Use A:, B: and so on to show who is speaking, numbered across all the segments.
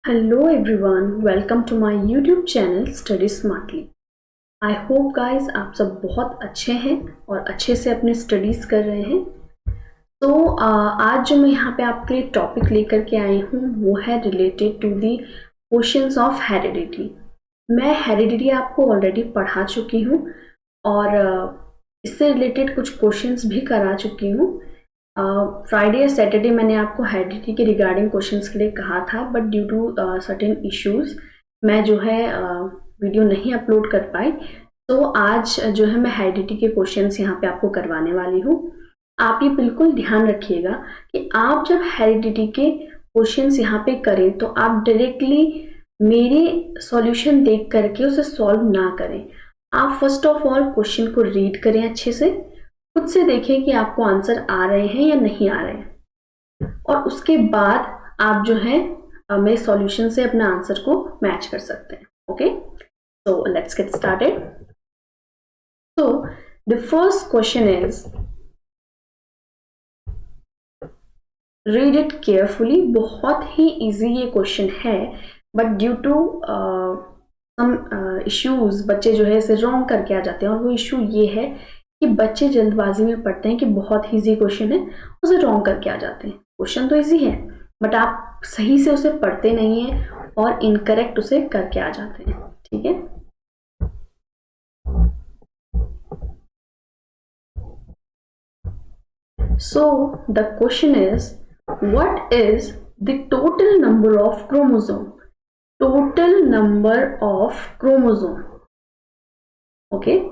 A: Hello everyone, welcome to my YouTube channel Study Smartly. I hope guys आप सब बहुत अच्छे हैं और अच्छे से अपने स्टडीज कर रहे हैं। तो आज जो मैं यहाँ पे आपके लिए टॉपिक लेकर के आई हूँ वो है related to the questions of heredity. मैं हेरिडिटी आपको ऑलरेडी पढ़ा चुकी हूँ और इससे रिलेटेड कुछ क्वेश्चंस भी करा चुकी हूँ। फ्राइडे या सैटरडे मैंने आपको हेरिडिटी के रिगार्डिंग क्वेश्चंस के लिए कहा था, but due to certain issues मैं जो है वीडियो नहीं अपलोड कर पाई। तो आज जो है मैं हेरिडिटी के क्वेश्चंस यहाँ पे आपको करवाने वाली हूँ। आप ये बिल्कुल ध्यान रखिएगा कि आप जब हेरिडिटी के क्वेश्चंस यहाँ पे करें तो आप डायरेक्टली मेरे सॉल्यूशन देख करके उसे सॉल्व ना करें। आप फर्स्ट ऑफ ऑल क्वेश्चन को रीड करें, अच्छे से खुद से देखें कि आपको आंसर आ रहे हैं या नहीं आ रहे हैं, और उसके बाद आप जो है मेरे सॉल्यूशन से अपना आंसर को मैच कर सकते हैं। Okay, so let's get started. So the first question is, read it carefully. बहुत ही इजी ये क्वेश्चन है, but due to some issues बच्चे जो है इसे रॉन्ग करके आ जाते हैं, और वो इशू ये है कि बच्चे जल्दबाजी में पढ़ते हैं कि बहुत इजी क्वेश्चन है, उसे रॉन्ग करके आ जाते हैं। क्वेश्चन तो इजी है बट आप सही से उसे पढ़ते नहीं हैं और इनकरेक्ट उसे करके आ जाते हैं। ठीक है, so the question is, what is the total number of chromosome? Total number of chromosome. Okay,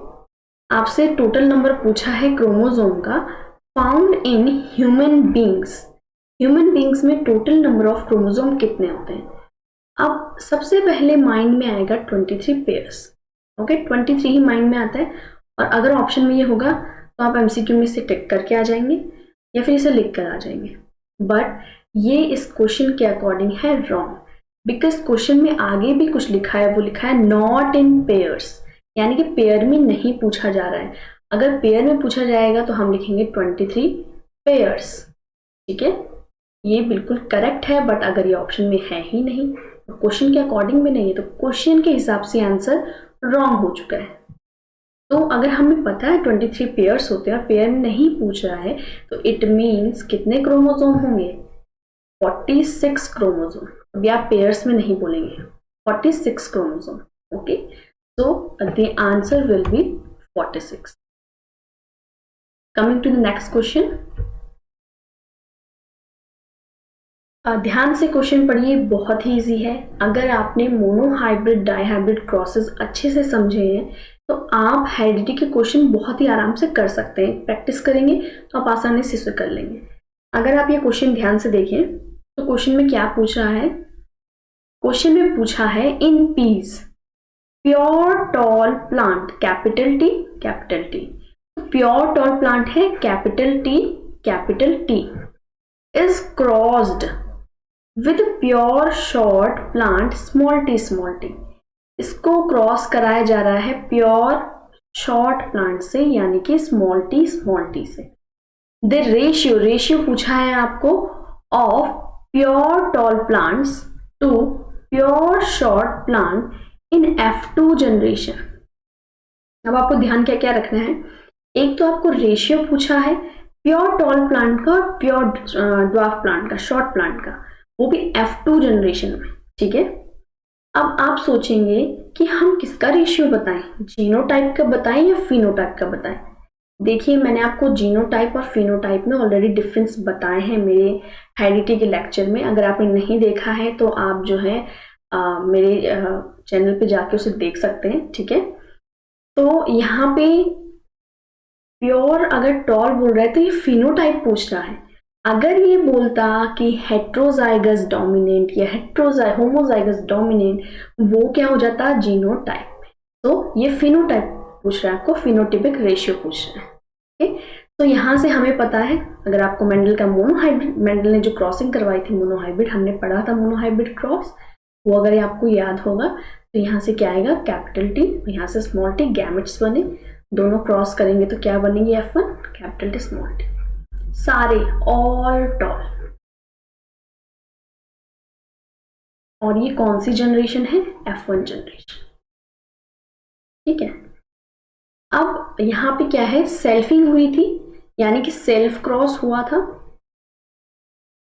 A: आपसे टोटल नंबर पूछा है क्रोमोसोम का, found in human beings. Human beings में टोटल नंबर ऑफ क्रोमोसोम कितने होते हैं? अब सबसे पहले माइंड में आएगा 23 पेयर्स। ओके, 23 ही माइंड में आता है, और अगर ऑप्शन में ये होगा तो आप एमसीक्यू में से टिक करके आ जाएंगे या फिर इसे लिख कर आ जाएंगे। बट ये इस क्वेश्चन के अकॉर्डिंग है रॉन्ग, बिकॉज क्वेश्चन में आगे भी कुछ लिखा है, वो लिखा है नॉट इन पेयर्स, यानी कि पेयर में नहीं पूछा जा रहा है। अगर पेयर में पूछा जाएगा तो हम लिखेंगे 23 पेयर्स। ठीक है, ये बिल्कुल करेक्ट है, बट अगर ये ऑप्शन में है ही नहीं, क्वेश्चन के अकॉर्डिंग में नहीं है, तो क्वेश्चन के हिसाब से आंसर रॉन्ग हो चुका है। तो अगर हमें पता है 23 पेयर्स होते हैं और पेयर में नहीं पूछ रहा है, तो इट मीन्स कितने क्रोमोसोम होंगे? 46 क्रोमोसोम। अभी आप पेयर्स में नहीं बोलेंगे, 46 chromosome. Okay, so the answer will be 46. Coming to the next question. ध्यान से क्वेश्चन पढ़िए, बहुत ही इजी है। अगर आपने मोनोहाइब्रिड डाईहाइब्रिड क्रॉसेस अच्छे से समझे हैं तो आप हेरिडिटी के क्वेश्चन बहुत ही आराम से कर सकते हैं। प्रैक्टिस करेंगे तो आप आसानी से इसे कर लेंगे। अगर आप ये क्वेश्चन ध्यान से देखें तो क्वेश्चन में क्या पूछ रहा है? क्वेश्चन में पूछा है in peas pure tall plant, capital T capital T. Pure tall plant है capital T, is crossed with pure short plant small T. इसको क्रॉस कराया जा रहा है प्योर शॉर्ट प्लांट से, यानी कि स्मॉल टी से। द रेशियो पूछा है आपको of pure tall plants to pure short plant in F2 generation. अब आपको ध्यान क्या क्या रखना है? एक तो आपको रेशियो पूछा है प्योर टॉल प्लांट का, प्योर ड्वार्फ प्लांट का, शॉर्ट प्लांट का, वो भी F2 जनरेशन में। ठीक है, अब आप सोचेंगे कि हम किसका रेशियो बताएं, जीनोटाइप का बताएं या फिनोटाइप का बताएं? देखिए, मैंने आपको जीनोटाइप और फिनोटाइप में ऑलरेडी डिफरेंस बताए हैं मेरे हेरिडिटी के लेक्चर में। अगर आपने नहीं देखा है तो आप जो है मेरे चैनल पे जाके उसे देख सकते हैं। ठीक है, तो यहाँ पे प्योर अगर टॉल बोल रहा है तो ये फिनोटाइप पूछ रहा है। अगर ये बोलता कि हेट्रोजाइगस डोमिनेंट या होमोजाइगस डोमिनेंट, वो क्या हो जाता? जीनोटाइप। तो ये फिनोटाइप पूछ रहा है, आपको फिनोटिपिक रेशियो पूछ रहा है। ठीक, तो यहाँ से हमें पता है, अगर आपको मेंडल का मोनोहाइब्रिड, मेंडल ने जो क्रॉसिंग करवाई थी मोनोहाइब्रिड, हमने पढ़ा था मोनोहाइब्रिड क्रॉस, वो अगर आपको याद होगा तो यहाँ से क्या आएगा? कैपिटल टी, यहाँ से स्मॉल टी, गैमेट्स बने, दोनों क्रॉस करेंगे तो क्या बनेंगे? F1, capital T small T, सारे ऑल टॉल। और ये कौन सी जनरेशन है? F1 generation. ठीक है, अब यहाँ पे क्या है, सेल्फिंग हुई थी, यानी कि सेल्फ क्रॉस हुआ था,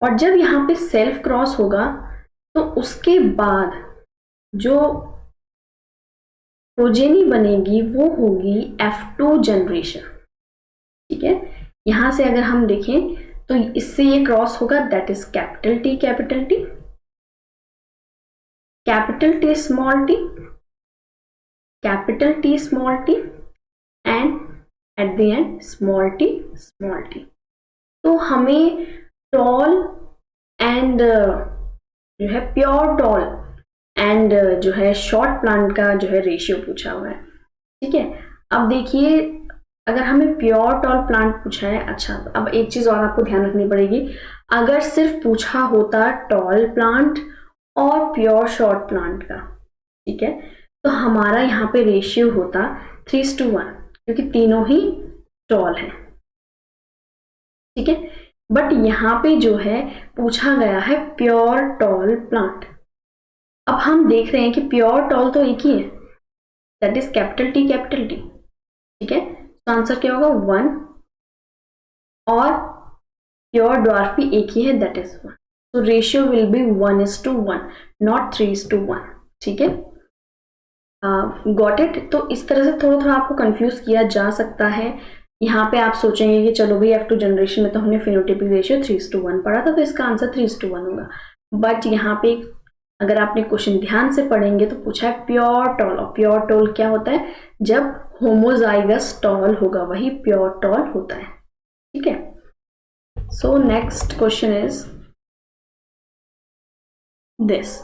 A: और जब यहाँ पे सेल्फ क्रॉस होगा तो उसके बाद जो प्रोजेनी बनेगी वो होगी F2 जनरेशन। ठीक है, यहां से अगर हम देखें तो इससे ये क्रॉस होगा, that is capital T capital T, capital T small T, capital T small T, and at the end small T small T. तो हमें टॉल एंड जो है प्योर टॉल एंड जो है शॉर्ट प्लांट का जो है रेशियो पूछा हुआ है। ठीक है, अब देखिए अगर हमें प्योर टॉल प्लांट पूछा है, अच्छा अब एक चीज और आपको ध्यान रखनी पड़ेगी, अगर सिर्फ पूछा होता टॉल प्लांट और प्योर शॉर्ट प्लांट का, ठीक है, तो हमारा यहाँ पे रेशियो होता 3:1, क्योंकि तीनों ही टॉल है। ठीक है, बट यहाँ पे जो है पूछा गया है प्योर टॉल प्लांट। अब हम देख रहे हैं कि प्योर टॉल तो एक ही है, that is capital T capital T. ठीक है, तो आंसर क्या होगा 1, और प्योर ड्वार्फ भी एक ही है, दैट इज 1। तो रेशियो विल बी 1:1, नॉट 3:1। ठीक है, गॉट इट। तो इस तरह से थोड़ा थोड़ा आपको कंफ्यूज किया जा सकता है। यहाँ पे आप सोचेंगे कि चलो भाई F2 जनरेशन में तो हमने फिनोटाइपिक रेशियो 3:1 पढ़ा था, तो इसका आंसर 3:1 होगा। बट यहाँ पे अगर आपने क्वेश्चन ध्यान से पढ़ेंगे तो पूछा है प्योर टॉल, और प्योर टॉल क्या होता है, जब होमोजाइगस टॉल होगा वही प्योर टॉल होता है। ठीक है, so next question is this,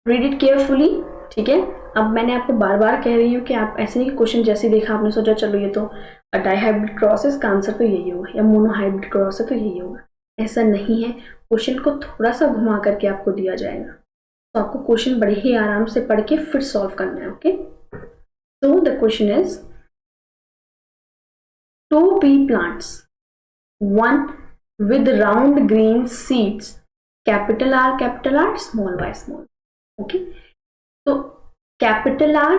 A: read it carefully. ठीक है, अब मैंने आपको बार बार कह रही हूँ कि आप ऐसे नहीं कि क्वेश्चन जैसे देखा आपने सोचा चलो ये तो डाइहाइब्रिड क्रॉस है, इसका आंसर तो यही होगा, या मोनोहाइब्रिड क्रॉस है तो यही होगा। ऐसा नहीं है, क्वेश्चन को थोड़ा सा घुमा करके आपको दिया जाएगा, तो आपको क्वेश्चन बड़े ही आराम से पढ़ के फिर सॉल्व करना है। Okay, so the question is 2 pea plants, one with round green seeds, capital R small y small। okay, तो कैपिटल R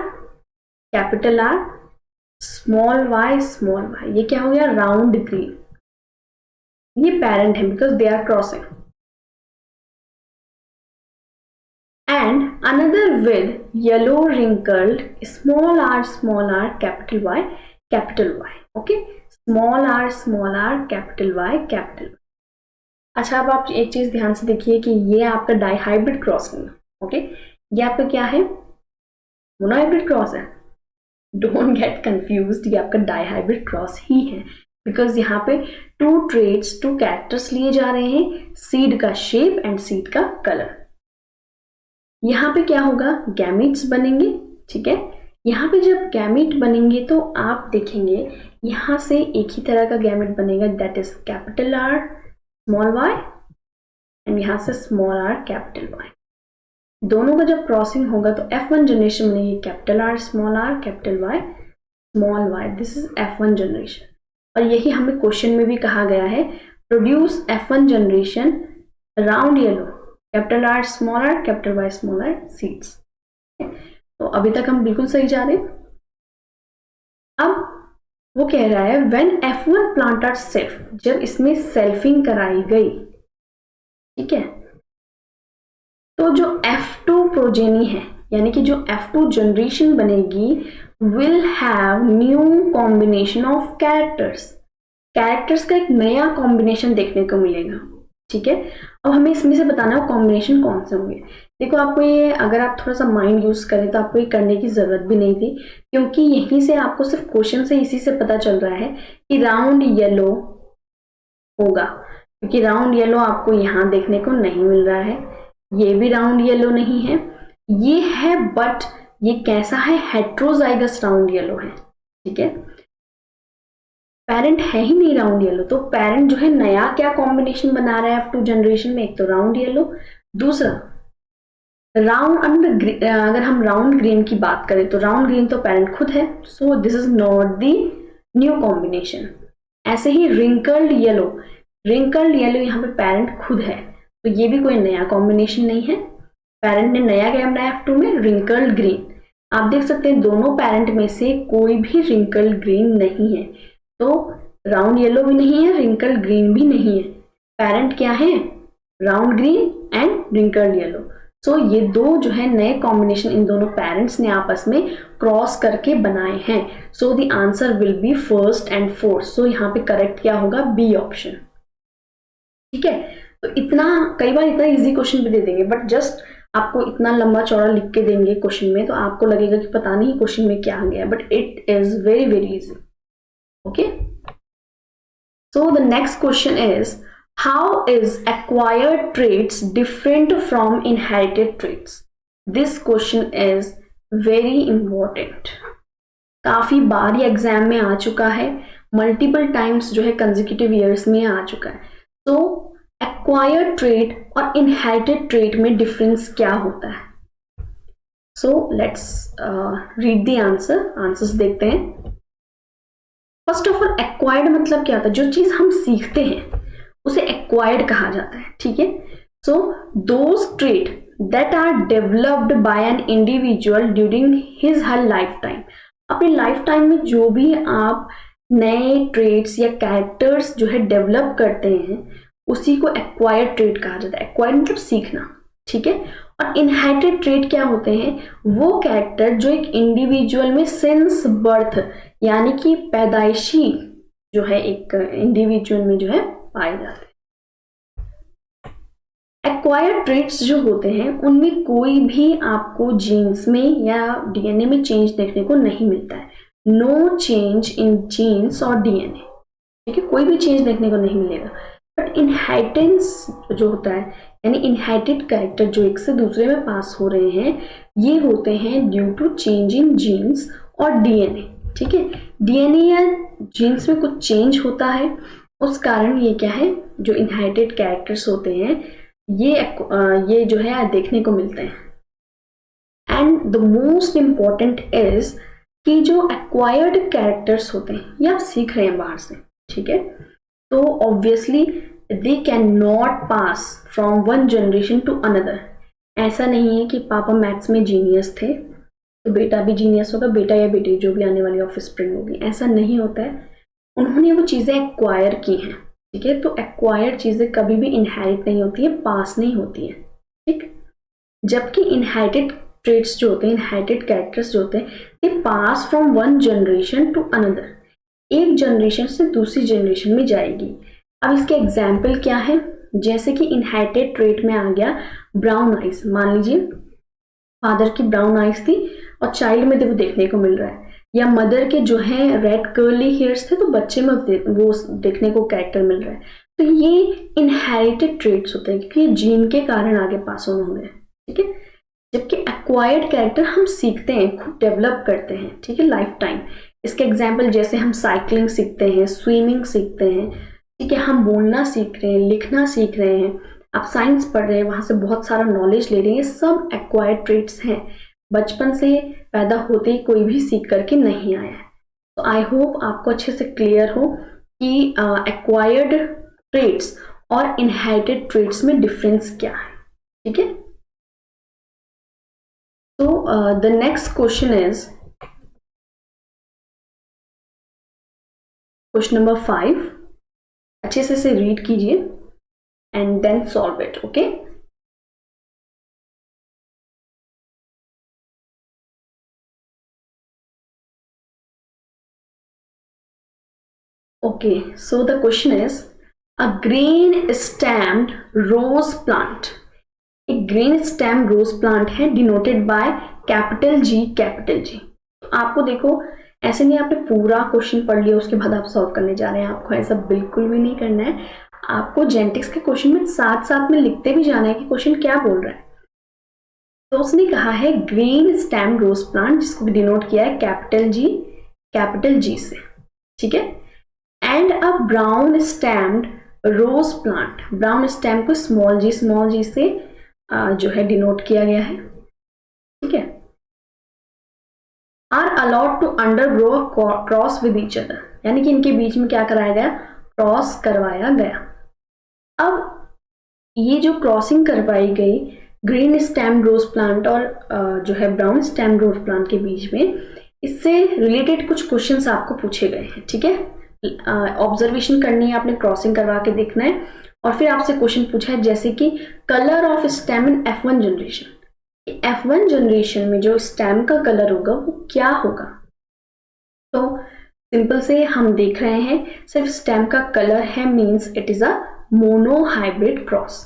A: स्मॉल y, ये क्या हो गया, राउंड ग्रीन, ये पेरेंट है because they are crossing, and another with yellow wrinkled small r capital Y capital Y। okay, small r capital Y capital Y। अच्छा, अब आप एक चीज ध्यान से देखिए कि ये आपका डाइहाइब्रिड क्रॉस है। ओके, ये आपका क्या है, मोनोहाइब्रिड क्रॉस है। डोंट गेट कंफ्यूज्ड, ये आपका डाइहाइब्रिड क्रॉस ही है, बिकॉज यहाँ पे 2 ट्रेट्स 2 कैरेक्टर्स लिए जा रहे हैं, सीड का शेप एंड सीड का कलर। यहाँ पे क्या होगा, गैमीट्स बनेंगे। ठीक है, यहाँ पे जब गैमीट बनेंगे तो आप देखेंगे यहाँ से एक ही तरह का गैमेट बनेगा, that is capital R small y, and यहाँ से स्मॉल r कैपिटल Y। दोनों का जब क्रॉसिंग होगा तो F1 जनरेशन बनेगी capital R capital Y small y, this is F1 generation. और यही हमें क्वेश्चन में भी कहा गया है, produce F1 generation round yellow capital R capital Y small y seeds. तो अभी तक हम बिल्कुल सही जा रहे हैं। अब वो कह रहा है when F1 plant are self, जब इसमें सेल्फिंग कराई गई, ठीक है, तो जो F2 प्रोजेनी है, यानी कि जो F2 जनरेशन बनेगी, will have new combination of characters का एक नया कॉम्बिनेशन देखने को मिलेगा। ठीक है, अब हमें इसमें से बताना है कॉम्बिनेशन कौन से होंगे। देखो, आपको ये अगर आप थोड़ा सा माइंड यूज करें तो आपको ये करने की जरूरत भी नहीं थी, क्योंकि यहीं से आपको सिर्फ क्वेश्चन से इसी से पता चल रहा है कि राउंड येलो होगा, क्योंकि राउंड येलो आपको यहाँ देखने को नहीं मिल रहा है, ये भी राउंड येलो नहीं है, ये है, बट ये कैसा है, हेट्रोजाइगस राउंड येलो है। ठीक है, पेरेंट है ही नहीं राउंड येलो, तो पेरेंट जो है नया क्या कॉम्बिनेशन बना रहा है F2 जनरेशन में, एक तो राउंड येलो, दूसरा राउंड, अगर हम राउंड ग्रीन की बात करें तो राउंड ग्रीन तो पेरेंट खुद है, so this is not the new combination. ऐसे ही रिंकल्ड येलो यहाँ पे पेरेंट खुद है, तो ये भी कोई नया कॉम्बिनेशन नहीं है। पेरेंट ने नया क्या बनाया F2 में, रिंकल्ड ग्रीन। आप देख सकते हैं दोनों पेरेंट में से कोई भी रिंकल्ड ग्रीन नहीं है, तो राउंड येलो भी नहीं है, रिंकल्ड ग्रीन भी नहीं है। पेरेंट क्या है, round green and wrinkled yellow. So ये दो जो है नए कॉम्बिनेशन इन दोनों पेरेंट्स ने आपस में क्रॉस करके बनाए हैं। So the answer will be first and fourth. So यहाँ पे करेक्ट क्या होगा, बी ऑप्शन। ठीक है, तो इतना, कई बार इतना इजी क्वेश्चन भी दे देंगे, बट जस्ट आपको इतना लंबा चौड़ा लिख के देंगे क्वेश्चन में, तो आपको लगेगा कि पता नहीं क्वेश्चन में क्या आ गया, but it is very very easy. Okay, so the next question is, how is acquired traits different from inherited traits? This question is very important. काफी बार ये एग्जाम में आ चुका है, मल्टीपल टाइम्स जो है कंसेक्यूटिव ईयर्स में आ चुका है। तो एक्वायर्ड ट्रेट और इनहेरिटेड ट्रेट में डिफरेंस क्या होता है? So let's read the answers देखते हैं। फर्स्ट ऑफ ऑल, एक्वायर्ड मतलब क्या होता है, जो चीज हम सीखते हैं उसे एक्वायर्ड कहा जाता है। ठीक है, so those trait that are developed by an individual during his her life time. अपनी लाइफ टाइम में जो भी आप नए ट्रेट्स या कैरेक्टर्स जो है डेवलप करते हैं उसी को एक्वायर्ड ट्रेट कहा जाता है। एक्वायर्ड मतलब सीखना। ठीक है, और इनहेरिटेड ट्रेट क्या होते हैं, वो कैरेक्टर जो एक इंडिविजुअल में सिंस बर्थ यानी कि पैदाइशी जो है एक इंडिविजुअल में जो है पाए जाते हैं। एक्वायर्ड ट्रेट्स जो होते हैं उनमें कोई भी आपको जीन्स में या डीएनए में चेंज देखने को नहीं मिलता है। नो चेंज इन जीन्स और डीएनए। ठीक है, कोई भी चेंज देखने को नहीं मिलेगा। बट इनहेरिटेंस जो होता है, यानी इनहेरिटेड कैरेक्टर जो एक से दूसरे में पास हो रहे हैं, ये होते हैं due to change in genes और डीएनए। ठीक है, डीएनए या जीन्स में कुछ चेंज होता है, उस कारण ये क्या है, जो इनहेरिटेड कैरेक्टर्स होते हैं ये जो है देखने को मिलते हैं। And the most important is कि जो एक्वायर्ड कैरेक्टर्स होते हैं ये आप सीख रहे हैं बाहर से। ठीक है, तो obviously they can not pass from one generation to another. ऐसा नहीं है कि पापा मैथ्स में जीनियस थे तो बेटा भी जीनियस होगा, बेटा या बेटी जो भी आने वाली ऑफिस स्प्रिंग होगी, ऐसा नहीं होता है। उन्होंने वो चीज़ें एक्वायर की हैं। ठीक है, तो एक्वायर्ड चीज़ें कभी भी इनहेरिट नहीं होती है, पास नहीं होती है। ठीक, जबकि इनहेरिटेड ट्रेट्स जो होते हैं, इनहेरिटेड कैरेक्टर्स जो होते हैं, they pass from one generation to another. एक जनरेशन से दूसरी जनरेशन में जाएगी। अब इसके एग्जाम्पल क्या है, जैसे कि इनहेरिटेड ट्रेट में आ गया ब्राउन आइज। मान लीजिए फादर की ब्राउन आइज थी और चाइल्ड में वो देखने को मिल रहा है, या मदर के जो है रेड कर्ली हेयर्स थे तो बच्चे में वो देखने को कैरेक्टर मिल रहा है। तो ये इनहेरिटेड ट्रेट्स होते हैं क्योंकि ये जीन के कारण आगे पास ऑन होंगे। ठीक है, जबकि एक्वायर्ड कैरेक्टर हम सीखते हैं, खुद डेवलप करते हैं। ठीक है, लाइफ टाइम। इसके एग्जाम्पल जैसे हम साइकिलिंग सीखते हैं, स्विमिंग सीखते हैं। ठीक है, हम बोलना सीख रहे हैं, लिखना सीख रहे हैं, आप साइंस पढ़ रहे हैं, वहां से बहुत सारा नॉलेज ले रहे हैं, सब एक्वायर्ड ट्रेट्स हैं। बचपन से पैदा होते ही कोई भी सीख करके नहीं आया है। तो आई होप आपको अच्छे से क्लियर हो कि एक्वायर्ड ट्रेट्स और इनहेरिटेड ट्रेट्स में डिफरेंस क्या है। ठीक है, तो the next question is question number 5। अच्छे से रीड कीजिए and then solve it. Okay, okay, so the question is, a green stemmed rose plant, एक ग्रीन स्टेम रोज प्लांट है denoted by capital G capital G. आपको देखो ऐसे नहीं आपने पूरा क्वेश्चन पढ़ लिया उसके बाद आप सॉल्व करने जा रहे हैं, आपको ऐसा बिल्कुल भी नहीं करना है। आपको जेनेटिक्स के क्वेश्चन में साथ साथ में लिखते भी जाना है कि क्वेश्चन क्या बोल रहा है। तो उसने कहा है ग्रीन स्टेम रोज प्लांट, जिसको डिनोट किया है कैपिटल जी से। ठीक है, and a brown stemmed rose plant, brown stem को स्मॉल जी से जो है डिनोट किया गया है। ठीक है, are allowed to undergo cross with each other, यानी कि इनके बीच में क्या कराया गया, क्रॉस करवाया गया। अब ये जो क्रॉसिंग करवाई गई ग्रीन स्टेम रोज प्लांट और जो है ब्राउन स्टेम रोज प्लांट के बीच में, इससे रिलेटेड कुछ क्वेश्चंस आपको पूछे गए हैं, ठीक है। ऑब्जर्वेशन करनी है, आपने क्रॉसिंग करवा के देखना है और फिर आपसे क्वेश्चन पूछा है जैसे कि colour of stem in F1 generation. F1 generation में जो स्टेम का कलर होगा वो क्या होगा। तो सिंपल से हम देख रहे हैं सिर्फ स्टेम का कलर है, means it is a monohybrid cross.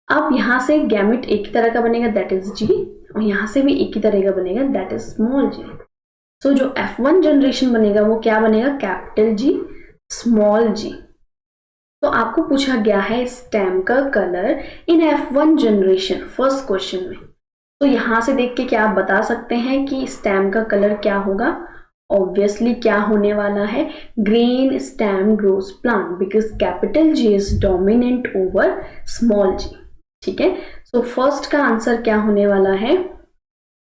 A: अब यहां से गैमेट एक ही तरह का बनेगा, दैट इज G, और यहां से भी एक ही तरह का बनेगा, दैट इज स्मॉल g। सो जो F1 जनरेशन बनेगा वो क्या बनेगा, कैपिटल G स्मॉल g। तो आपको पूछा गया है स्टेम का कलर इन F1 जनरेशन फर्स्ट क्वेश्चन में। तो यहां से देख के क्या आप बता सकते हैं कि स्टेम का कलर क्या होगा। ऑब्वियसली क्या होने वाला है, green stem rose plant, because capital G is dominant over small g, ठीक है। सो फर्स्ट का आंसर क्या होने वाला है,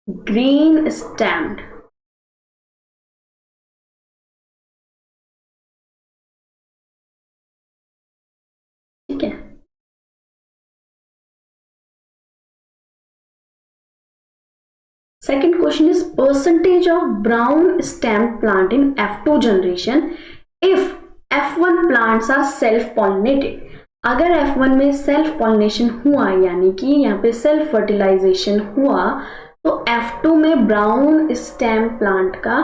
A: ग्रीन स्टेम्ड। ठीक है, second question is percentage of brown stem plant in F2 generation if F1 plants are self pollinated। अगर F1 में सेल्फ पॉलिनेशन हुआ यानी कि यहाँ पे सेल्फ फर्टिलाइजेशन हुआ तो F2 में ब्राउन स्टेम प्लांट का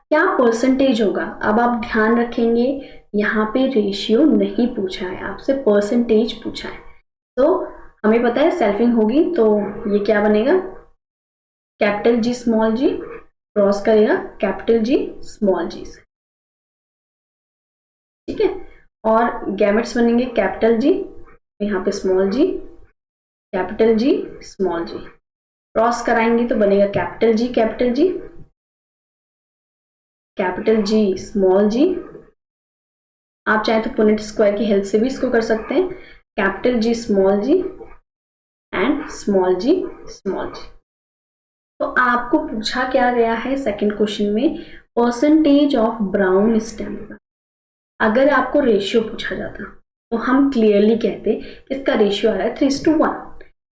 A: क्या परसेंटेज होगा। अब आप ध्यान रखेंगे यहाँ पे रेशियो नहीं पूछा है, आपसे परसेंटेज पूछा है। तो हमें पता है सेल्फिंग होगी तो ये क्या बनेगा, capital G small g cross करेगा कैपिटल G स्मॉल g से, ठीक है। और गैमेट्स बनेंगे कैपिटल G, यहाँ पे small g, capital G small g, cross कराएंगे तो बनेगा capital G capital G, capital G small g। आप चाहे तो पुनेट स्क्वायर की हेल्प से भी इसको कर सकते हैं, capital G small g and small g small g। तो आपको पूछा क्या गया है सेकंड क्वेश्चन में, परसेंटेज ऑफ ब्राउन स्टेम। अगर आपको रेशियो पूछा जाता तो हम क्लियरली कहते कि इसका रेशियो आ रहा है 3:1,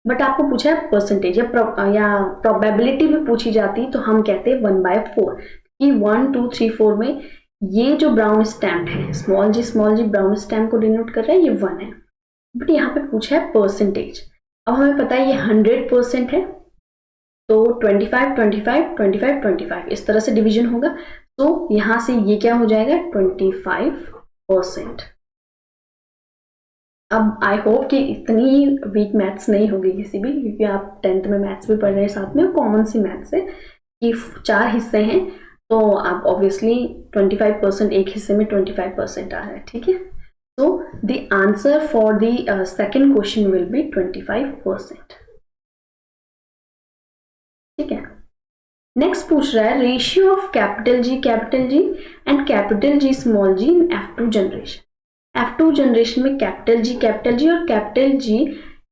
A: बट आपको पूछा है परसेंटेज या प्रोबेबिलिटी भी पूछी जाती तो हम कहते 1/4 कि 1 2 3 4 में ये जो ब्राउन स्टैम्प है स्मॉल जी ब्राउन स्टैम्प को डिनोट कर रहा है, ये 1 है, बट यहाँ पे पूछा है परसेंटेज। अब हमें पता है ये 100% है तो 25 25 25 25 इस तरह से डिवीजन होगा, तो यहां से ये क्या हो जाएगा 25%। अब आई होप कि इतनी वीक मैथ्स नहीं होगी किसी भी, क्योंकि आप 10th में मैथ्स भी पढ़ रहे हैं साथ में, कॉमन सी मैथ्स है कि 4 हिस्से हैं तो आप ऑब्वियसली 25% एक हिस्से में 25% आ रहा है, ठीक है। तो the answer for the second question will be 25%, ठीक है। नेक्स्ट पूछ रहा है ratio of capital G and capital G small g in F2 generation. F2 generation में कैपिटल G और कैपिटल G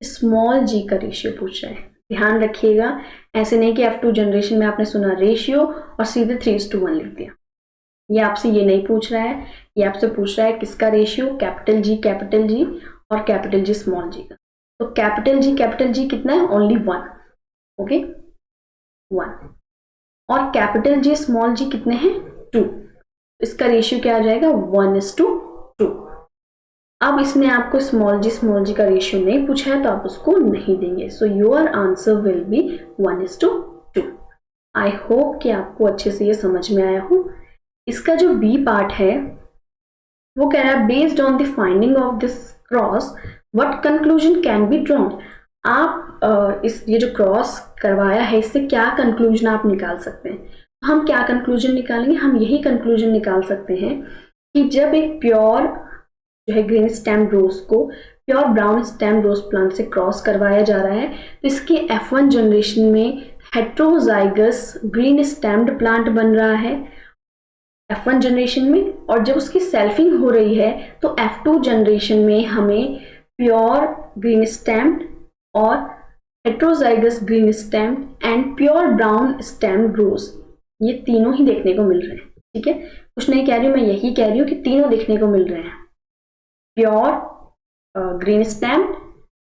A: स्मॉल g का रेशियो पूछ रहा है। ध्यान रखिएगा, ऐसे नहीं कि F2 जनरेशन में आपने सुना रेशियो और सीधे 3:1 लिख दिया, ये आपसे ये नहीं पूछ रहा है। ये आपसे पूछ रहा है किसका रेशियो, कैपिटल G और कैपिटल G स्मॉल g का। तो कैपिटल G कितना है, ओनली 1, ओके 1, और कैपिटल G स्मॉल g कितने हैं 2, इसका रेशियो क्या आ जाएगा 1:2। अब इसने आपको स्मॉल जी का रेशियो नहीं पूछा है तो आप उसको नहीं देंगे, so your answer will B 1:2। I hope कि आपको अच्छे से ये समझ में आया हो। इसका जो बी पार्ट है वो कह रहा है based on the finding of this cross what conclusion can be drawn. आप ये जो क्रॉस करवाया है इससे क्या कंक्लूजन आप निकाल सकते हैं। हम क्या कंक्लूजन निकालेंगे, हम यही कंक्लूजन निकाल सकते हैं कि जब एक प्योर जो है ग्रीन स्टेम रोज को pure brown stem rose plant से क्रॉस करवाया जा रहा है तो इसके F1 जनरेशन में हेट्रोजाइगस ग्रीन स्टेम्ड प्लांट बन रहा है F1 जनरेशन में, और जब उसकी सेल्फिंग हो रही है तो F2 जनरेशन में हमें प्योर ग्रीन स्टेम्ड और heterozygous green stemmed and pure brown stemmed rose, ये तीनों ही देखने को मिल रहे हैं, ठीक है। कुछ नहीं कह रही हूँ, मैं यही कह रही हूँ कि तीनों देखने को मिल रहे हैं, pure green stemmed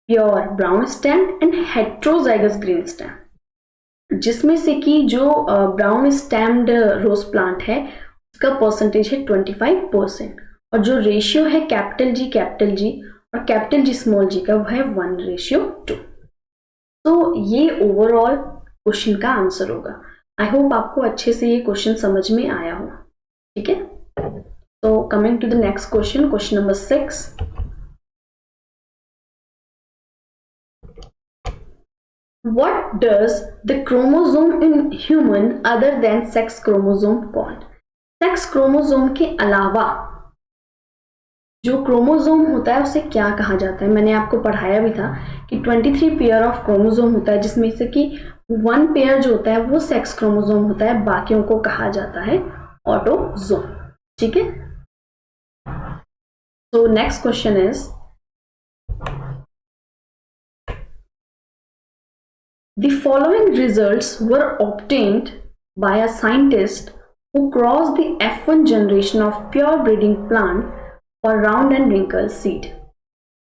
A: pure brown stem and heterozygous green stem, जिसमें से कि जो ब्राउन स्टेम्ड रोज प्लांट है उसका परसेंटेज है 25%, और जो रेशियो है कैपिटल जी और कैपिटल जी स्मॉल जी का वो है 1:2। तो ये ओवरऑल क्वेश्चन का आंसर होगा। आई होप आपको अच्छे से ये क्वेश्चन समझ में आया हो। ठीक है, तो coming to the next question, question number 6। What does the chromosome in human other than sex chromosome called? Sex chromosome के अलावा जो क्रोमोसोम होता है उसे क्या कहा जाता है? मैंने आपको पढ़ाया भी था कि 23 पेयर ऑफ क्रोमोसोम होता है, जिसमें से कि 1 पेयर जो होता है वो सेक्स क्रोमोसोम होता है, बाकियों को कहा जाता है ऑटोजोम। ठीक है, तो next question is the following results were obtained by a scientist who crossed the F1 generation of pure breeding plant for round and wrinkled seed।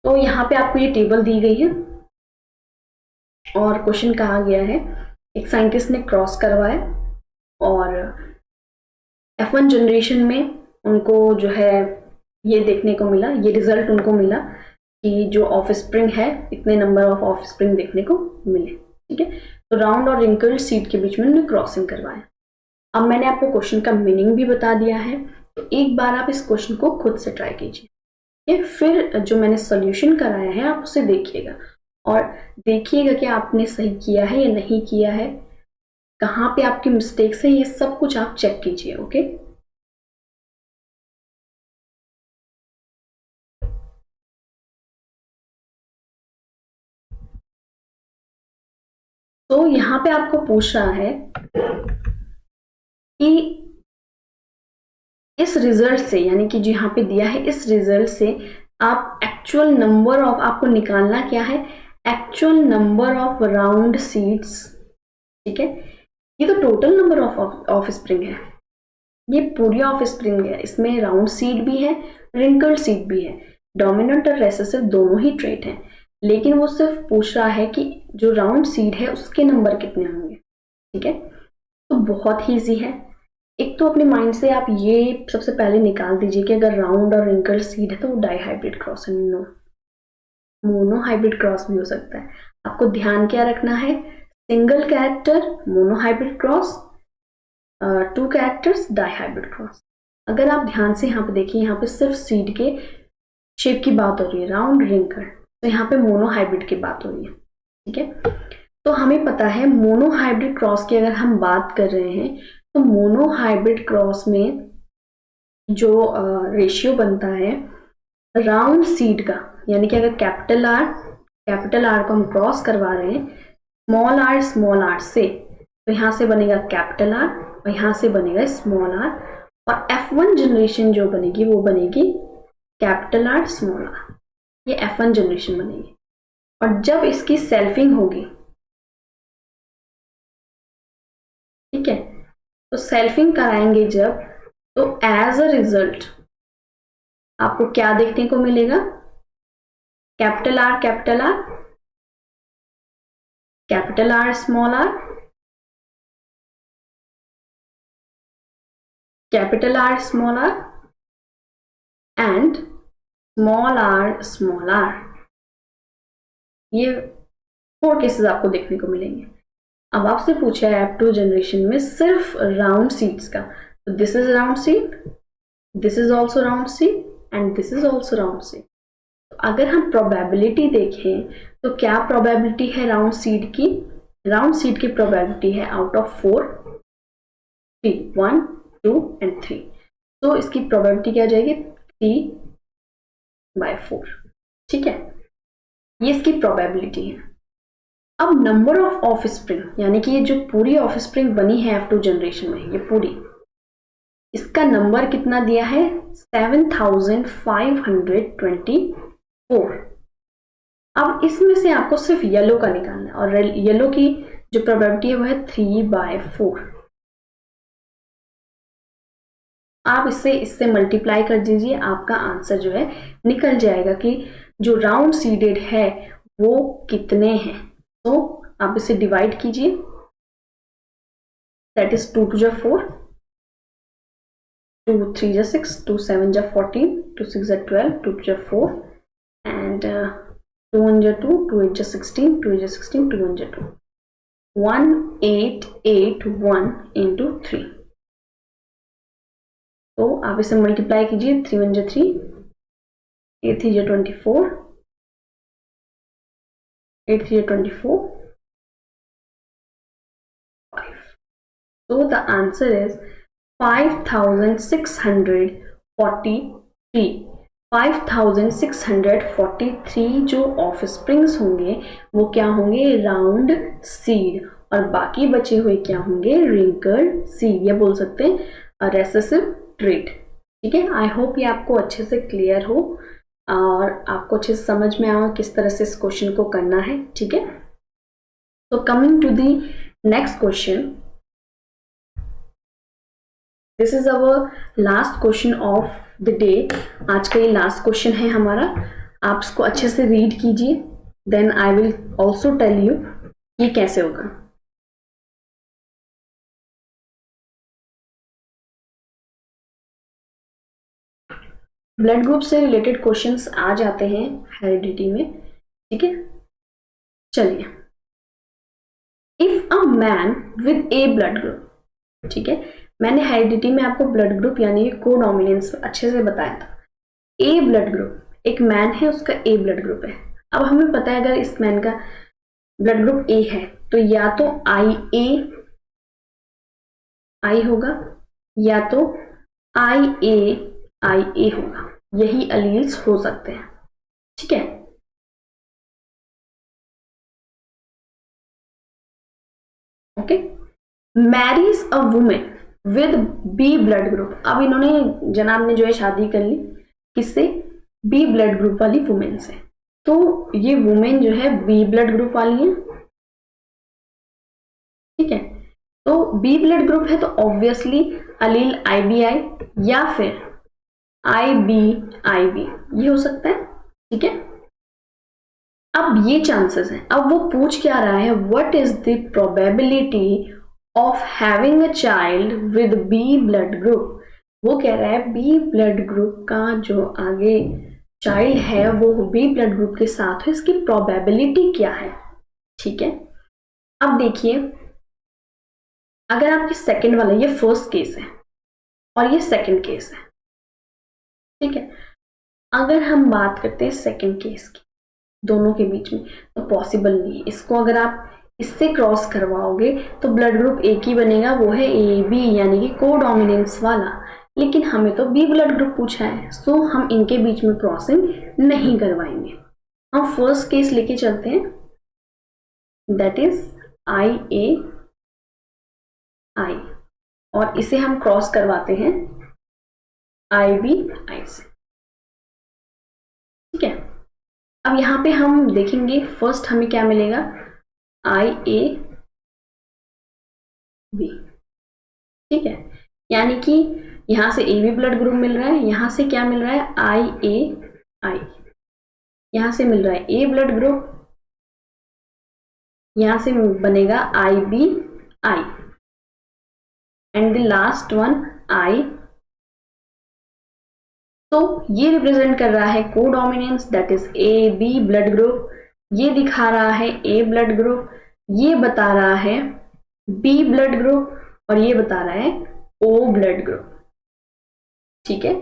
A: तो यहाँ पे आपको ये टेबल दी गई है और क्वेश्चन कहा गया है एक साइंटिस्ट ने क्रॉस करवाया और F1 जनरेशन में उनको जो है ये देखने को मिला, ये रिजल्ट उनको मिला कि जो ऑफ स्प्रिंग है इतने नंबर ऑफ ऑफ स्प्रिंग देखने को मिले। ठीक है, तो राउंड और रिंकल्ड सीड के बीच में उन्होंने क्रॉसिंग करवाया। अब मैंने आपको क्वेश्चन का मीनिंग भी बता दिया है, तो एक बार आप इस क्वेश्चन को खुद से ट्राई कीजिए, फिर जो मैंने सॉल्यूशन कराया है आप उसे देखिएगा और देखिएगा कि आपने सही किया है या नहीं किया है, कहाँ पे आपकी मिस्टेक्स है, ये सब कुछ आप चेक कीजिए। ओके, तो यहाँ पे आपको पूछ रहा है कि इस रिजल्ट से, यानी कि जो यहाँ पे दिया है इस रिजल्ट से आप एक्चुअल नंबर ऑफ, आपको निकालना क्या है, actual number of round seeds. ठीक है, ये तो टोटल नंबर ऑफ स्प्रिंग है, ये पूरी ऑफ स्प्रिंग है, इसमें राउंड सीड भी है, रिंकल्ड सीड भी है, डोमिनेंट और रेसेसिव दोनों ही ट्रेट हैं, लेकिन वो सिर्फ पूछ रहा है कि जो राउंड सीड है उसके नंबर कितने होंगे। ठीक है, तो बहुत ही ईजी है। एक तो अपने माइंड से आप ये सबसे पहले निकाल दीजिए कि अगर राउंड और रिंकल्ड सीड है तो वो डाईहाइब्रिड क्रॉस है, नो, मोनोहाइब्रिड क्रॉस भी हो सकता है। आपको ध्यान क्या रखना है, single character monohybrid cross, 2 characters dihybrid cross. अगर आप ध्यान से यहाँ पे देखिए, यहाँ पे सिर्फ सीड के शेप की बात हो रही है, राउंड रिंकल्ड, तो यहाँ पे मोनोहाइब्रिड की बात हो रही है। ठीक है, तो हमें पता है मोनोहाइब्रिड क्रॉस की अगर हम बात कर रहे हैं तो मोनोहाइब्रिड क्रॉस में जो रेशियो बनता है राउंड सीड का, यानी कि अगर कैपिटल आर को हम क्रॉस करवा रहे हैं स्मॉल आर से, तो यहाँ से बनेगा कैपिटल आर और यहाँ से बनेगा स्मॉल आर, और F1 जनरेशन जो बनेगी वो बनेगी कैपिटल आर स्मॉल आर, ये F1 जनरेशन बनेगी। और जब इसकी सेल्फिंग होगी, ठीक है, तो सेल्फिंग कराएंगे जब, तो एज अ रिजल्ट आपको क्या देखने को मिलेगा, capital R small r, capital R small r and small r, ये 4 केसेस आपको देखने को मिलेंगे। अब आपसे पूछा है F2 जनरेशन में सिर्फ राउंड सीड्स का, तो this is round seed, this is also round seed and this is also round seed. तो अगर हम प्रोबेबिलिटी देखें तो क्या प्रोबेबिलिटी है राउंड सीड की, राउंड सीड की प्रोबेबिलिटी है आउट ऑफ 4 3, 1 2 एंड 3, तो इसकी प्रोबेबिलिटी क्या जाएगी 3/4। ठीक है, ये इसकी प्रोबेबिलिटी है। अब नंबर ऑफ ऑफ स्प्रिंग, यानी कि ये जो पूरी ऑफ स्प्रिंग बनी है F2 जनरेशन में, ये पूरी, इसका नंबर कितना दिया है 7524। अब इसमें से आपको सिर्फ येलो का निकालना है और येलो की जो प्रोबेबिलिटी है वो है 3/4। आप इससे मल्टीप्लाई कर दीजिए, आपका आंसर जो है निकल जाएगा कि जो राउंड सीडेड है वो कितने हैं। तो आप इसे डिवाइड कीजिए, दैट इज 2 2 जा 4, 2 3 जा 6, 2 7 जा 14, 2 6 जा 12, 2 2 जा 4 and 2 1 जा 2, 2 8 जा 16, 2 8 जा 16, 2 1 जा 2, 1881 into 3। तो आप इसे मल्टीप्लाई कीजिए, 3 1 जा 3, 8 3 जा 24, 8 3 जा 24, 5। So the answer is 5643। 5643 जो ऑफस्प्रिंग्स होंगे वो क्या होंगे, राउंड सीड, और बाकी बचे हुए क्या होंगे, रिंकल्ड सीड, या बोल सकते हैं रेसेसिव ट्रेट। ठीक है, आई होप ये आपको अच्छे से क्लियर हो और आपको अच्छे से समझ में आए किस तरह से इस क्वेश्चन को करना है। ठीक है, तो coming to the next question, this is our last question of the day. आज का ये लास्ट क्वेश्चन है हमारा, आप इसको अच्छे से रीड कीजिए, then I will also tell you ये कैसे होगा। ब्लड ग्रुप से रिलेटेड क्वेश्चंस आ जाते हैं हेरिडिटी में। ठीक है, चलिए, if a man with A blood group, ठीक है, मैंने हेरिडिटी में आपको ब्लड ग्रुप यानी कोडोमिनेंस अच्छे से बताया था। ए ब्लड ग्रुप, एक मैन है उसका ए ब्लड ग्रुप है। अब हमें पता है अगर इस मैन का ब्लड ग्रुप ए है तो या तो आई होगा या तो आई ए होगा, यही अलील्स हो सकते हैं। ठीक है, okay, marries a women with B blood group. अब इन्होंने, जनाब ने जो है शादी कर ली किससे, बी ब्लड ग्रुप वाली वुमेन से। तो ये वुमेन जो है बी ब्लड ग्रुप वाली है। ठीक है, तो बी ब्लड ग्रुप है तो ऑब्वियसली अलील IBI या फिर IB ये हो सकता है। ठीक है, अब ये चांसेस हैं। अब वो पूछ क्या रहा है, what is the probability of having a child with B blood group. वो कह रहा है बी ब्लड ग्रुप का जो आगे चाइल्ड है वो बी ब्लड ग्रुप के साथ है, इसकी प्रोबेबिलिटी क्या है। ठीक है, अब देखिए, अगर आपकी सेकंड वाला, ये फर्स्ट केस है और ये सेकंड केस है। ठीक है, अगर हम बात करते हैं सेकंड केस की, दोनों के बीच में, तो पॉसिबल नहीं है। इसको अगर आप इससे क्रॉस करवाओगे तो ब्लड ग्रुप एक ही बनेगा, वो है AB यानी कि कोडोमिनेंस वाला। लेकिन हमें तो बी ब्लड ग्रुप पूछा है, सो हम इनके बीच में क्रॉसिंग नहीं करवाएंगे। हम फर्स्ट केस लेके चलते हैं, दैट इज IA और इसे हम क्रॉस करवाते हैं IB से। ठीक है, अब यहां पे हम देखेंगे फर्स्ट हमें क्या मिलेगा, IAB। ठीक है, यानी कि यहां से AB ब्लड ग्रुप मिल रहा है, यहां से क्या मिल रहा है, IAI, यहां से मिल रहा है A ब्लड ग्रुप, यहां से बनेगा IBI and the last one I। तो ये रिप्रेजेंट कर रहा है codominance, that is AB blood group. ये दिखा रहा है A ब्लड ग्रुप, ये बता रहा है B ब्लड ग्रुप और ये बता रहा है O ब्लड ग्रुप। ठीक है,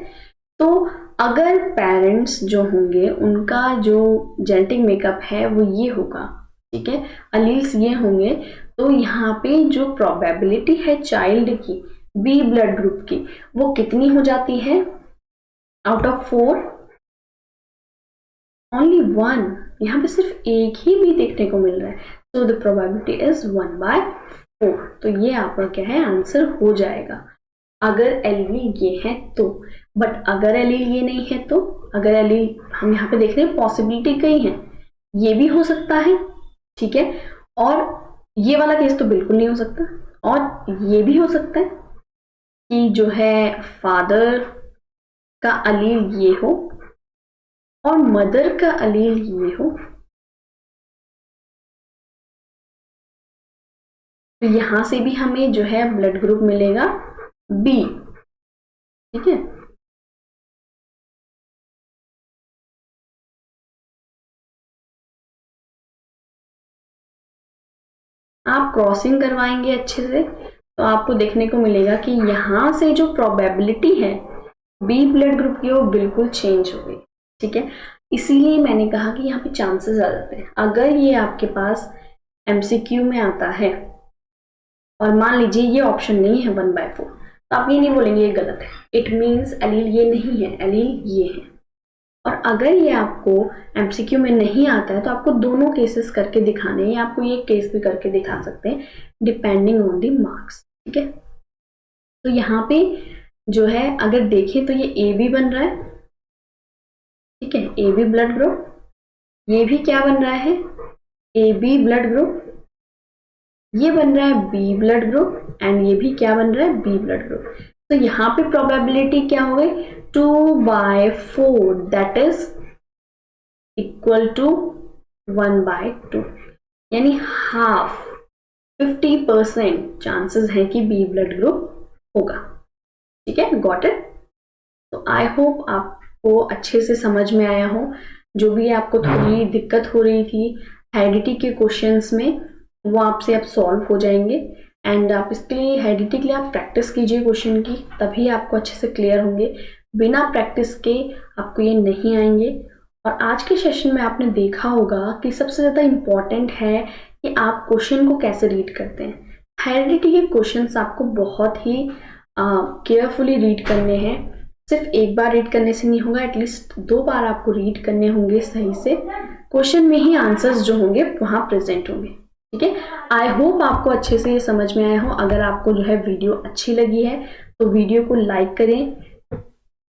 A: तो अगर पेरेंट्स जो होंगे उनका जो जेनेटिक मेकअप है वो ये होगा, ठीक है, अलील्स ये होंगे, तो यहाँ पे जो प्रोबेबिलिटी है चाइल्ड की बी ब्लड ग्रुप की वो कितनी हो जाती है, आउट ऑफ 4 ओनली 1। यहाँ पे सिर्फ एक ही बी देखने को मिल रहा है, तो द प्रोबेबिलिटी इज 1/4। तो ये आपका क्या है, आंसर हो जाएगा अगर एलील ये है तो। बट अगर एलील ये नहीं है तो, अगर एलील हम यहाँ पे देख रहे हैं पॉसिबिलिटी कई है, ये भी हो सकता है। ठीक है, और ये वाला केस तो बिल्कुल नहीं हो सकता, और ये भी हो सकता है कि जो है फादर का अलील ये हो और मदर का अलील ये हो। तो यहाँ से भी हमें जो है ब्लड ग्रुप मिलेगा बी। ठीक है, आप क्रॉसिंग करवाएंगे अच्छे से तो आपको देखने को मिलेगा कि यहाँ से जो प्रोबेबिलिटी है बी ब्लड ग्रुप की वो बिल्कुल चेंज हो गई। ठीक है, इसीलिए मैंने कहा कि यहाँ पे चांसेस आ जाते हैं। अगर ये आपके पास एमसीक्यू में आता है और मान लीजिए ये ऑप्शन नहीं है 1/4, तो आप ये नहीं बोलेंगे ये गलत है, इट मीन्स एलील ये नहीं है, एलील ये है। और अगर ये आपको एमसीक्यू में नहीं आता है तो आपको दोनों केसेस करके दिखाने हैं, या आपको ये केस भी करके दिखा सकते हैं डिपेंडिंग ऑन द मार्क्स। ठीक है, तो यहाँ पे जो है अगर देखें तो ये ए बी बन रहा है। ठीक है, ए बी ब्लड ग्रुप, ये भी क्या बन रहा है, ए बी ब्लड ग्रुप, ये बन रहा है बी ब्लड ग्रुप, एंड ये भी क्या बन रहा है, बी ब्लड ग्रुप। तो यहाँ पे प्रोबेबिलिटी क्या हो गई, 2/4, दैट इज इक्वल टू 1/2, यानी हाफ, 50% चांसेस है कि बी ब्लड ग्रुप होगा। ठीक है, गॉट इट। तो आई होप आपको अच्छे से समझ में आया हो। जो भी आपको थोड़ी दिक्कत हो रही थी हेरिडिटी के क्वेश्चंस में, वो आपसे अब सॉल्व हो जाएंगे। एंड आप इसके लिए हेरिडिटी के लिए आप प्रैक्टिस कीजिए क्वेश्चन की, तभी आपको अच्छे से क्लियर होंगे। बिना प्रैक्टिस के आपको ये नहीं आएंगे। और आज के सेशन में आपने देखा होगा कि सबसे ज़्यादा इम्पॉर्टेंट है कि आप क्वेश्चन को कैसे रीड करते हैं। हेरिडिटी के क्वेश्चंस आपको बहुत ही केयरफुली रीड करने हैं। सिर्फ एक बार रीड करने से नहीं होगा, एटलीस्ट 2 बार आपको रीड करने होंगे सही से। क्वेश्चन में ही आंसर्स जो होंगे वहाँ प्रेजेंट होंगे। ठीक है, आई होप आपको अच्छे से ये समझ में आया हो। अगर आपको जो है वीडियो अच्छी लगी है तो वीडियो को लाइक करें,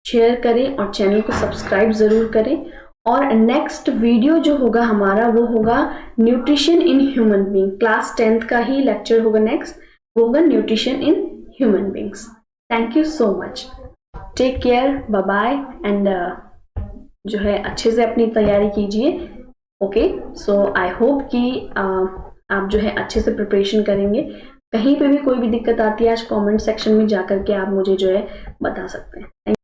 A: शेयर करें और चैनल को सब्सक्राइब ज़रूर करें। और नेक्स्ट वीडियो जो होगा हमारा वो होगा nutrition in human being, class 10th का ही लेक्चर होगा नेक्स्ट, वो होगा nutrition in human beings. Thank you so much, take care, bye bye, and जो है अच्छे से अपनी तैयारी कीजिए। ओके, सो आई होप कि आप जो है अच्छे से प्रिपरेशन करेंगे। कहीं पे भी कोई भी दिक्कत आती है आज कमेंट सेक्शन में जा करके आप मुझे जो है बता सकते हैं।